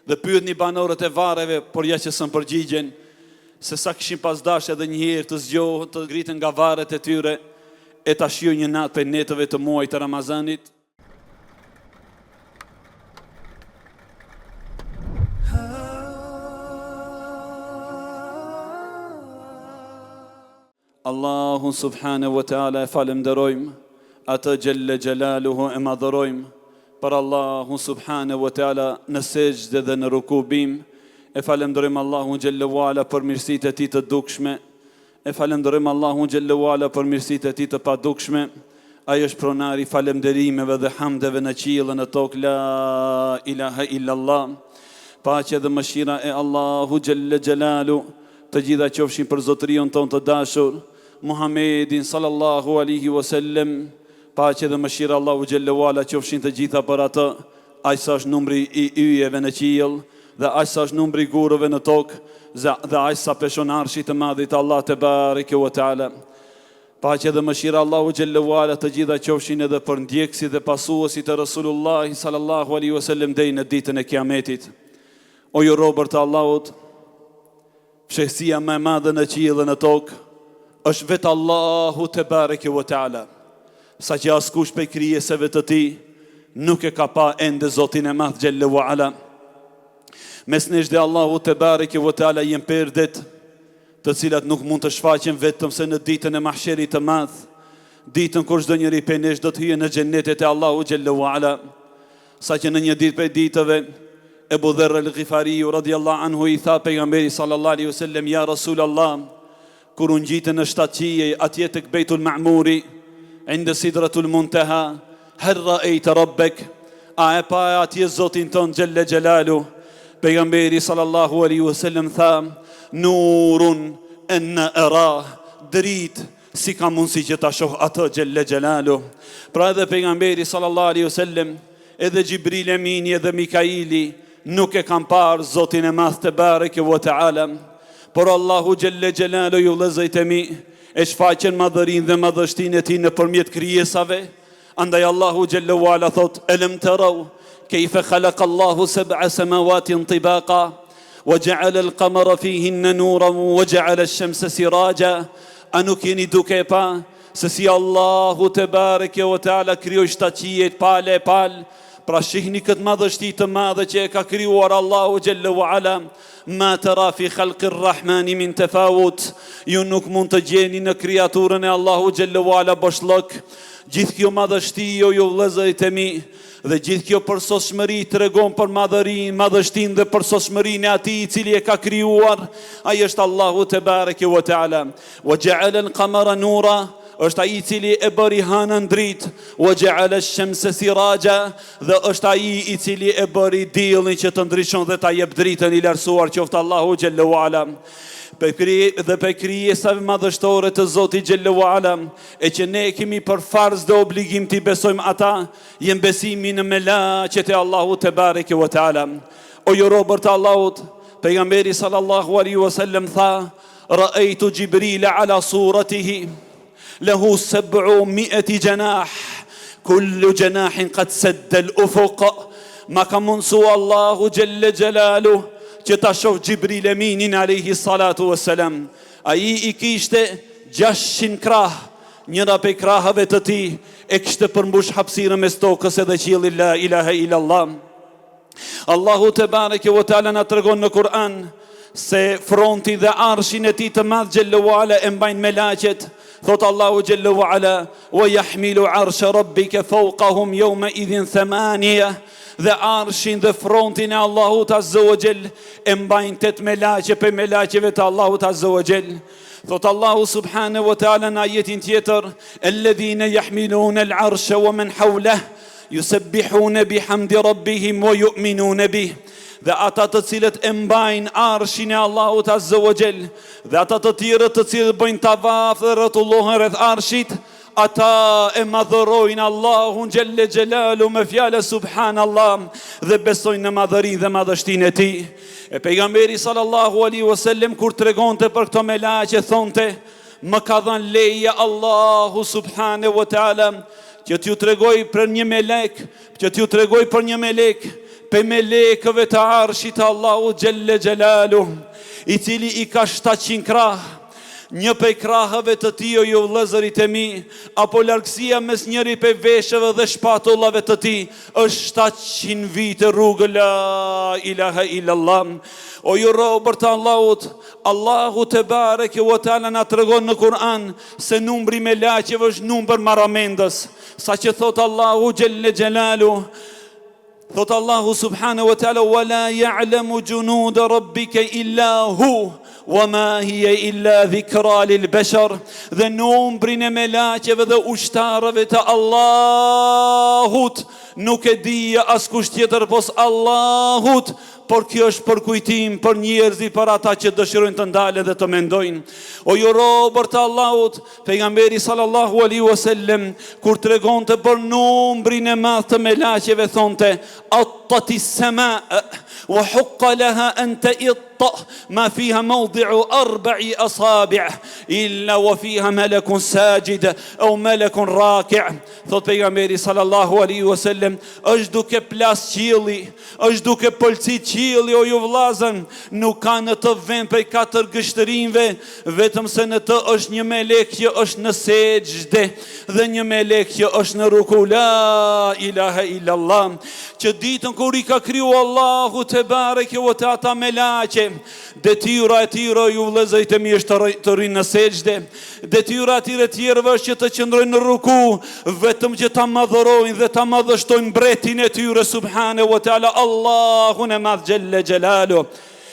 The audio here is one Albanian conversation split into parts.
Dhe pyet një banorët e varreve, por ja që s'm përgjigjen, se sa kishin pas dashur edhe një herë të zgjohen, të ngritën nga varret e tyre e ta shijojnë një natë për netëve të muajit të Ramazanit. Allahun subhanahu wa ta'ala e falenderojmë, atë gjelle gjelaluhu e madhërojmë, për Allahun subhanahu wa ta'ala në sejdë dhe në rukubim, e falenderojmë Allahun gjelle wala për mirësitë e tij të dukshme, e falenderojmë Allahun gjelle wala për mirësitë e tij të padukshme. Ai është pronari falënderimeve dhe hamdeve në qiellën e tokë, la ilaha illallah. Paqja dhe mëshira e Allahu gjelle gjelalu të gjitha qofshin për zotërion tonë të dashur, Muhammedin sallallahu alaihi wasallam. Paqja dhe mëshira Allahu gjelle wala qofshin të gjitha për atë, aq sa është numri i yjeve në qiell, dhe aq sa është numri i gurëve në tokë, dhe aq sa peshon arshi të madhit Allah te bareke ve taala. Paqja dhe mëshira Allahu gjelle wala të gjitha qofshin edhe për ndjekësit dhe pasuesit e Rasulullah sallallahu alaihi wasallam deri në ditën e Kiametit. O ju robër të Allahut, fshehësia më e madhe në qiellin e tokë është vetë Allahu te bareke ve taala. Sa që askush prej krijesave të tij nuk e ka pa ende Zotin e Madh xhelle ve ala. Mes nesh dhe Allahu te bareke ve taala janë perdet, të cilat nuk mund të shfaqen vetëm se në ditën e mahsherit të madh, ditën kur çdo njeri prej nesh do të hyjë në xhennetet e Allahu xhelle ve ala. Sa që në një ditë prej ditëve Ebu Dherr el-Ghifari radhiyallahu anhu i tha pejgamberit sallallahu alaihi wasallam, ja Rasulallah, kur u ngjitën në shtatëqije atje tek Beitul Ma'muri, inde Sidratul Muntaha, hal ra'ayta rabbek, a e pa atje Zotin ton xhelle xhelalu? Pejgamberi sallallahu alaihi wasallam tha, nurun anna ara, drit si ka mundsi që ta shoh atë xhelle xhelalu. Pra edhe pejgamberi sallallahu alaihi wasallam, edhe Gjibril Emini edhe Mikaili nuk e kanë parë Zotin e Madh te bareke ve taala, por Allahu xhelle xhelalu ju vëllezërit e mi e shfaqen madhërinë dhe madhështinë e tij nëpërmjet krijesave. Andaj Allahu xhelle wala thot, alam taraw kayfa khalaqa Allahu sab'a samawatin tibaqa wa ja'ala al-qamara fihinna nuran wa ja'ala ash-shamsa siraja. A nuk jeni duke pa se si Allahu te bareke ve taala krijoi shtatëqijet pale pal? Pra shihni këtë madhështi të madhe që e ka krijuar Allahu xhelle ve ala. Ma tara fi khalqi rrahmani min tafawut, ju nuk mund të gjeni në kriaturën e Allahu xhelle ve ala boshllok. Gjithë kjo madhështi ju vëllezërit e mi, dhe gjithë kjo përsosmëri tregon për madhërinë, madhështinë dhe përsosmërinë e atij i cili e ka krijuar. Ai është Allahu te bareke ve taala. Wa ja'ala al-qamara nura, është ai i cili e bëri hënën dritë, wa ja'ala ash-shamsa siraja, dhe është ai i cili e bëri diellin që të ndriçon dhe ta jep dritën, i lartësuar qoftë Allahu xhelle ve ala. Dhe për krijesave madhështore të Zotit xhelle ve ala, e që ne kemi për farz dhe obligim të besojmë ata, jem besimi në melaqet e Allahu te bareke ve taala. O ju robër të Allahut, pejgamberi sallallahu alaihi wasallam tha, ra'aytu Jibrila ala suratihi له 700 جناح كل جناح قد سد الأفق. ما ka mundsu Allahu xhelle xhelalu që ta shoh Gjibril Eminin alayhi salatu wassalam. Ai i kishte 600 krah, njëra prej krahave të tij e kishte përmbush hapësirën mes tokës edhe qiellit, la ilaha illallah. Allahu te bareke ve taala na tregon në Kur'an se fronti dhe arshin e tij të madh xhelle wala e mbajnë melaqet. Thot Allahu xhelle ve ala, wa yahmilu arsha rabbika fawqahum yawma idhin thamaniya, dhe arshin dhe frontin e Allahut azza wa jall e mbajnë 8 melaqe për melaqeve të Allahut azza wa jall. Thot Allahu subhanahu wa taala në ajetin tjetër, alladhina yahmiluna al-arsha wa man hawlahu yusabbihuna bihamdi rabbihim wa yu'minuna bih. Dhe ata të cilët e mbajnë arshin e Allahut azza wa jall, dhe ata të tjerët të cilët bëjnë tavaf dhe rrotullohen rreth arshit, ata e madhërojnë Allahun xhelle xhelalu me fjalë subhanallah dhe besojnë në madhërinë dhe madhështinë e tij. E pejgamberi sallallahu alaihi wasallam kur tregonte për këto melaqe thonte, më ka dhënë leje Allahu subhanahu wa taala që t'ju tregoj për një melek, pe melekëve të arshit Allahu Gjelle Gjelalu, i cili i ka 700 krah. Një pej krahëve të ti o ju vëllezërit e mi, apo largësia mes njëri pej veshëve dhe shpatullave të ti, është 700 vite rrugë, la ilaha illallah. O ju robër të Allahut, Allahu te bareke u teala na tregon në Kur'an se numri me laqeve është numër maramendës, sa që thot Allahu Gjelle Gjelalu, thot Allahu subhanahu wa ta'ala, wa la ya'lamu junuda rabbika illa hu, wa ma hiya illa dhikra lil bashar. Dhe numrin e melaqeve dhe ushtarëve të Allahut nuk e di askush tjetër pos Allahut, por kjo është për kujtim për njerëzit, për ata që dëshirojnë të ndalen dhe të mendojnë. O ju robër të Allahut, pejgamberi sallallahu alaihi wasallam kur tregonte për numrin e madh të melaqeve thonte: "Attati as-samaa wa hukka laha an ta'itta ma fiha mawdi'u 4 asabi' illa wa fiha malakun sajid aw malakun raki'." Thot pejgamberi sallallahu alaihi wasallam, është duke plas qielli, është duke pëlqit qielli, o ju vllazën, nuk ka në të vend prej 4 gështërinjve, vetëm se në të është një melek që është në sejdë dhe një melek që është në ruku. La ilaha illallah. Që ditën kur i ka kriju Allahu te bareke u te ata melaqe, detyra e tyre ju vëllezërit e mi është të rinë në sejdë, detyra e tyre tjerëve është që të qëndrojnë në ruku, vetëm që ta madhërojnë dhe ta madhështojnë mbretin e tyre subhanahu wa taala, Allahun e madh Gjelle Gjelalu.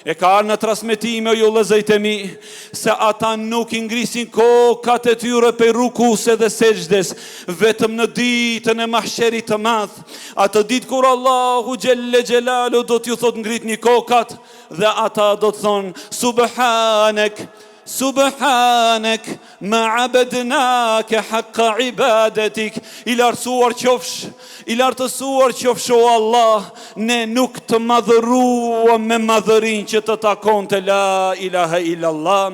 E ka në transmetime ju vëllezërit e mi se ata nuk i ngrisin kokat e tyre pe rukuse dhe sejdës, vetëm në ditën e mahsherit të madh, atë ditë kur Allahu Gjelle Gjelalu do t'ju thot ngritni kokat, dhe ata do të thonë: Subhanek, Subhanek, ma abednake haqqa ibadetik. I lartësuar qofsh, i lartësuar qofsh o Allah, ne nuk të madhëruam me madhërin që të takonte. La ilaha illallah.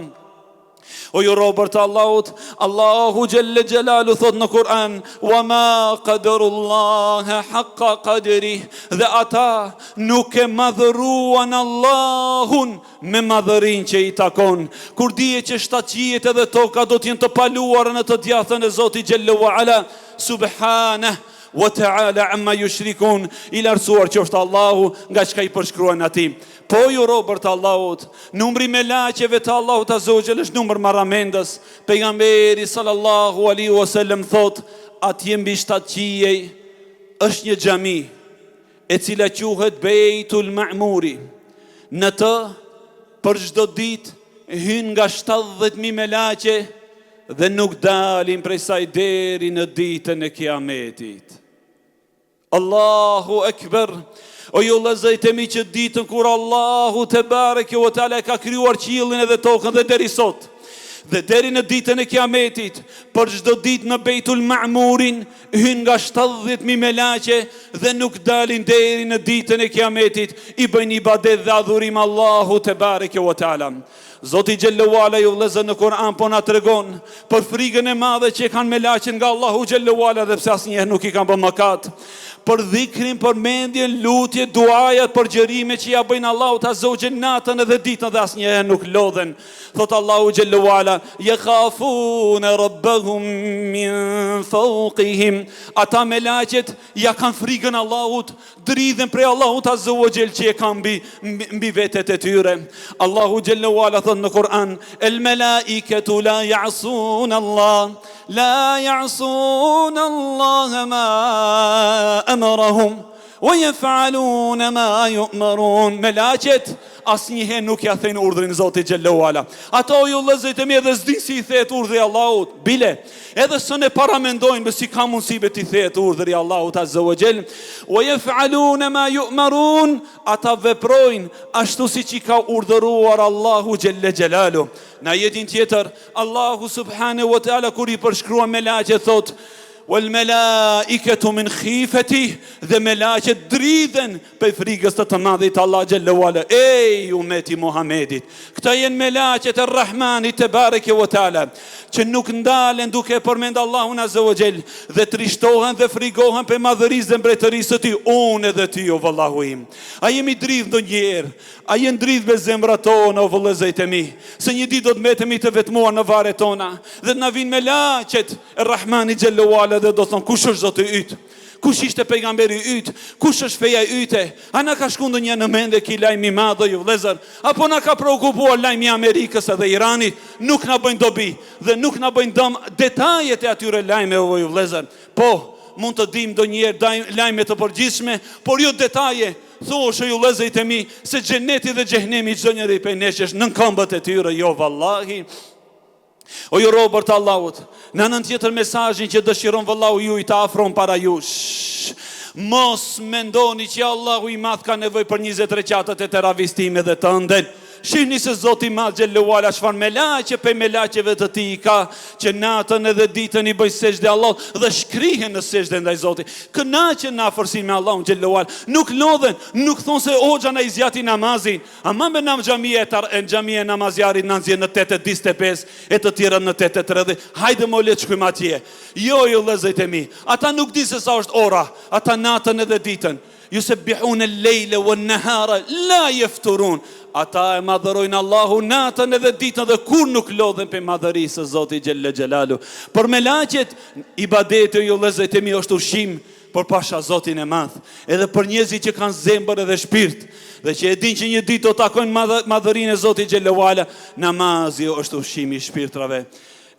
O ju robër të Allahut, Allahu Gjelle Gjelalu thot në Kur'an: wa ma qadarullaha haqqa qadri. Dhe ata nuk e madhëruan Allahun me madhërin që i takon. Kur dije që shtaqiet edhe toka do t'jen të paluara në të djathën e Zotit Gjelle wa ala, subhanah wa ta'ala amma yushrikun. I lartësuar qoftë Allahu nga çka i përshkruan atij. Po ju robër të Allahut, numri me laqeve të Allahut azza wa jalla është numër maramendës. Pejgamberi sallallahu alaihi wasallam thot: atje mbi shtatqiej është një xhami e cila quhet Beitul Ma'muri. Në të për çdo ditë hyn nga 70.000 melaqe dhe nuk dalin prej saj deri në ditën e Kiametit. Allahu Ekber. O ju vëllezërit e mi, që ditën kur Allahu te bareke u teala ka krijuar qiellin edhe tokën dhe deri sot, dhe deri në ditën e Kiametit, për çdo ditë në Beitul Ma'murin hyn nga 70.000 melaqe dhe nuk dalin deri në ditën e Kiametit, i bëjnë ibadet dhe adhurim Allahu te bareke u teala. Zoti Gjelle u ala ju vëllezër në Kur'an po na tregon për frikën e madhe që kanë melaqen nga Allahu Gjelle u ala, dhe pse asnjëherë nuk i kanë bërë mëkat, për dhikrin, për mendjen, lutje, duajat, për gjërime që ja bëjnë Allahut azza wa jalla natën edhe ditën dhe asnjëherë nuk lodhen. Thot Allahu Gjelle u ala: yakhafuna rabbahum min fawqihim. Ata melaqet ja kanë frikën Allahut, dridhen prej Allahut azza wa jalla që e kanë mbi vetet e tyre. Allahu Gjelle u ala thot në Kur'an: el malaikatu la ya'sun Allah, la ya'sun Allah ma amarahum wa yaf'alun ma yu'marun. Melaqet asnjëherë nuk ja thënë urdhrin Zotit Gjelle u ala. Ato ju vëllezërit e mi edhe s'din si i thehet urdhri i Allahut. Bile, edhe s'e paramendojnë se si ka mundësi me t'i thehet urdhri i Allahut azza wa jall. Wa yaf'alun ma yu'marun. Ata veprojnë ashtu siç i ka urdhëruar Allahu Gjelle Gjelalu. Në ajetin tjetër, Allahu subhanahu wa taala kur i përshkruan melaqet thot: wal malaikatu min khifati, dhe melaqet dridhen për frikës të madhit Allah xhallahu ala. Ej umeti Muhamedit, këta janë melaqet e Rahmanit te bareke ve taala, që nuk ndalen duke përmend Allahun azza wa jall dhe trishtohen dhe frigohen për madhërisë dhe mbretërisë të tij. Unë edhe ti o vallahu im, a jemi dridh ndonjëherë? A jemi dridh me zemrat tona o vëllezërit e mi? Se një ditë do të mbetemi të vetmuar në varret tona dhe na vinë melaqet e Rahmanit xhallahu ala dhe do thonë kush është Zoti yt? Kush ishte pejgamberi yt? Kush është feja yte? A na ka shku ndonjë në mend e ki lajmi i madh ju vëllezër? Apo na ka shqetësuar lajmi i Amerikës edhe Iranit? Nuk na bëjnë dobi dhe nuk na bëjnë dëm detajet e atyre lajmeve ju vëllezër. Po, mund të dim ndonjëherë lajme të përgjithshme, por jo detaje. Thoshë ju vëllezërit e mi se xheneti dhe xhehenemi çdo njeri prej nesh është nën këmbët e tyre, jo vallahi. O ju robër të Allahut, në anën tjetër mesazhin që dëshiron vallahu ju i të afron para jush. Mos mendoni që Allahu i madh ka nevojë për 20 rekate të teravistime dhe të ëndën. Shihni se Zoti i madh xhallahu ala çfarë melaqe pe melaqeve të tij ka, që natën edhe ditën i bëjnë sejdë Allah dhe shkrihen në sejdë ndaj Zotit. Kënaqen në afërsinë me Allahun xhallahu ala. Nuk lodhen, nuk thon se hoxha na i zjati namazin. Ama me nam xhamia namazjarit na nxjerr në 8:45 e të tjerë në 8:30. Hajde mo le të shkojmë atje. Jo vëllezërit e mi, ata nuk di se sa është ora, ata natën edhe ditën. Yusabbihuna al-layla wan-nahara la yafturun. Ata e madhërojnë Allahu natën edhe ditën dhe kur nuk lodhen për madhërisë së Zotit xhelle xhelalu. Por melaqet ibadeti ju vëllezërit e mi është ushqim por pasha Zotin e madh. Edhe për njerëzit që kanë zemër edhe shpirt dhe që e din që një ditë do takojnë madhërinë e Zotit xhallahu ala, namazi është ushqimi i shpirtrave.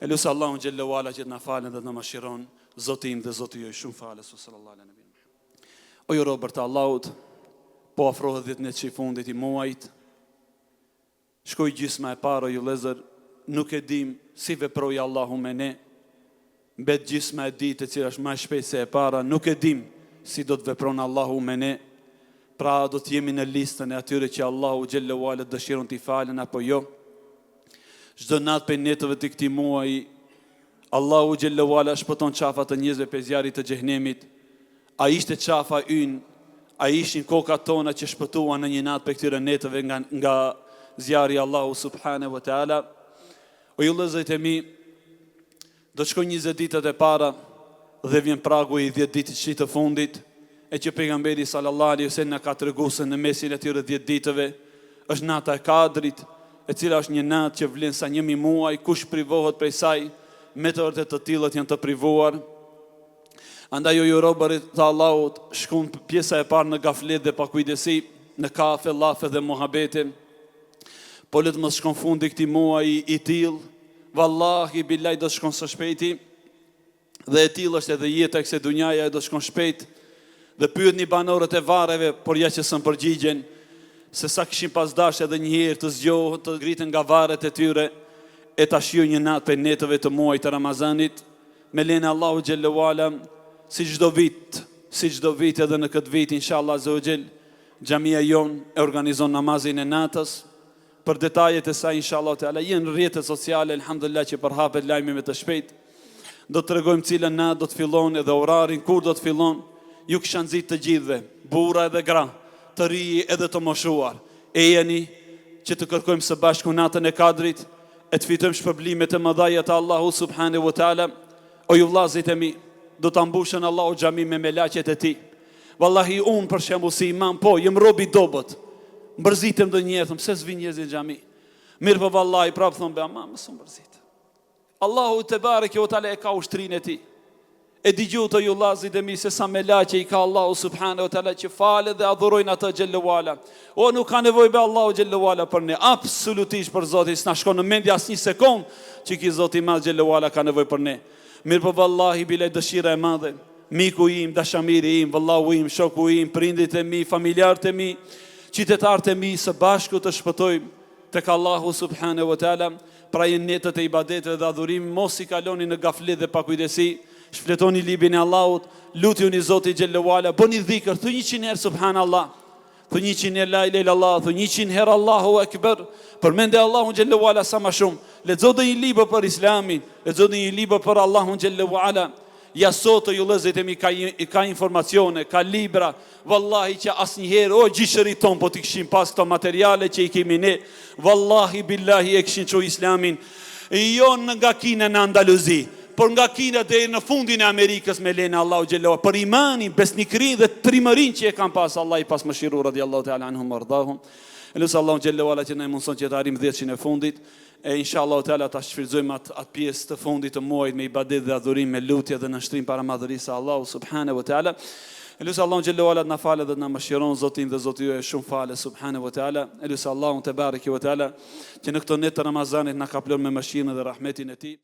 Elusë Allahun xhallahu ala që të na falën dhe të na mëshiron. Zoti im dhe Zoti juaj shumë falës sallallahu alaihi wasallam. O ju robër të Allahut, po afrohet 10 net që i fundit i muajit. Shkoj gjysma e parë, ju vëllezër, nuk e dim si veproi Allahu me ne. Mbet gjysma e ditë e cila është më shpejt se e para, nuk e dim si do të vepron Allahu me ne. Pra do të jemi në listën e atyre që Allahu xhallahu ala dëshiron t'i falen apo jo. Çdo natë për netëve të këtij muaji, Allahu xhallahu ala shpëton qafat të njerëzve për zjarrit të xhehenemit. A ishte qafa ynë, a ishin kokat tona që shpëtuan në një natë për këtyre netëve nga zjarri Allahu subhanahu wa taala. O ju vëllezërit e mi, do shkoj 20 ditët e para dhe vjen pragu i 10 ditësh të fundit, e që pejgamberi sallallahu alaihi wasallam na ka treguar se në mesin e atyre 10 ditëve është nata e Kadrit, e cila është një natë që vlen sa 1000 muaj, kush privohet prej saj, me të vërtetë të tillët janë të privuar. Andaj ju robërit të Allahut, shkon pjesa e parë në gaflet dhe pakujdesi, në kafe, llafe dhe muhabete. Po le të mos shkon fundi këtij muaji i tillë, vallahi billahi do shkon së shpejti. Dhe e tillë është edhe jeta e kësaj dunjaje, do shkon shpejt. Dhe pyetni banorët e varreve, por ja që s'm përgjigjen, se sa kishin pas dash edhe një herë të zgjohen, të griten nga varret e tyre, e ta shijojnë një natë për netëve të muajit të Ramazanit, me lenë Allahu xhallahu ala, si çdo vit edhe në këtë vit inshallah azza wa jall, xhamia jon e organizon namazin e natës. Për detajet e saj inshallah teala janë rrjetet sociale, alhamdulillah që përhapet lajmi me të shpejt. Do të tregojmë cilën natë do të fillon edhe orarin kur do të fillon. Ju kisha nxit të gjithëve, burra edhe gra, të ri edhe të moshuar. E jeni që të kërkojmë së bashku natën e Kadrit, e të fitojmë shpërblimet e mëdha të Allahu subhanahu wa taala. O ju vllazërit e mi, do ta mbushën Allahu xhamin me melaqet e tij. Wallahi unë për shembull si imam, po jem rob i dobët. Mbërzitem ndonjëherë, them pse s'vin njerëzit në xhami. Mirë po vallahi prap thon be ama mos u mbërzit. Allahu te bareke o taala e ka ushtrinë e tij. E dëgjoj të ju vllazërit e mi se sa melaqe i ka Allahu subhanahu wa taala që falet dhe adhurojnë atë xhallahu ala. O nuk ka nevojë be Allahu xhallahu ala për ne, absolutisht për Zotin, s'na shkon në mendje as një sekond që ky Zoti i madh xhallahu ala ka nevojë për ne. Mirë po vallahi bile dëshira e madhe, miku im, dashamiri im, vallahu im, shoku im, prindit e mi, familjarët e mi, qytetarët e mi, së bashku të shpëtojmë tek Allahu subhanahu wa taala. Pra jenë netët e ibadeteve dhe adhurimi, mos i kaloni në gaflet dhe pakujdesi. Shfletoni librin e Allahut, lutjuni Zotin xhallahu ala, bëni dhikr, thu 100 herë subhanallah, thu 100 herë la ilaha illallah, thu 100 herë Allahu akbar. Përmende Allahun xhallahu ala sa më shumë. Lexo një libër për Islamin, lexo një libër për Allahun xhallahu ala. ja sot ju lëzit e mi ka informacione, ka libra, vallahi që asnjëherë, o gjishërit ton, po t'i këshim pas këto materiale që i kemi ne, vallahi billahi e këshin që islamin, jo nga Kina në Andaluzi, por nga Kina dhe në fundin e Amerikës me lene Allahu Gjelloha, për imanin, besnikrin dhe trimërin që e kam pas, Allah i pas më shiru, radiallahu ta'ala anhum ardahum. E lusë Allahu Gjelloha që ne mundëson që të arim 10 e fundit, e inshallah ta'ala ta shfrytëzojmë atë pjesë të fundit të muajit me ibadet dhe adhurim, me lutje dhe nënshtrim para madhërisë së Allahu subhanahu wa ta'ala. E lusë Allahu Gjelloha të na falë dhe të na mëshiron, Zotin dhe Zoti ju e shumë falë subhanahu wa ta'ala. E lusë Allahu te bareke wa ta'ala që në këto net të Ramazanit na kaplon me mëshirën dhe rahmetin e tij.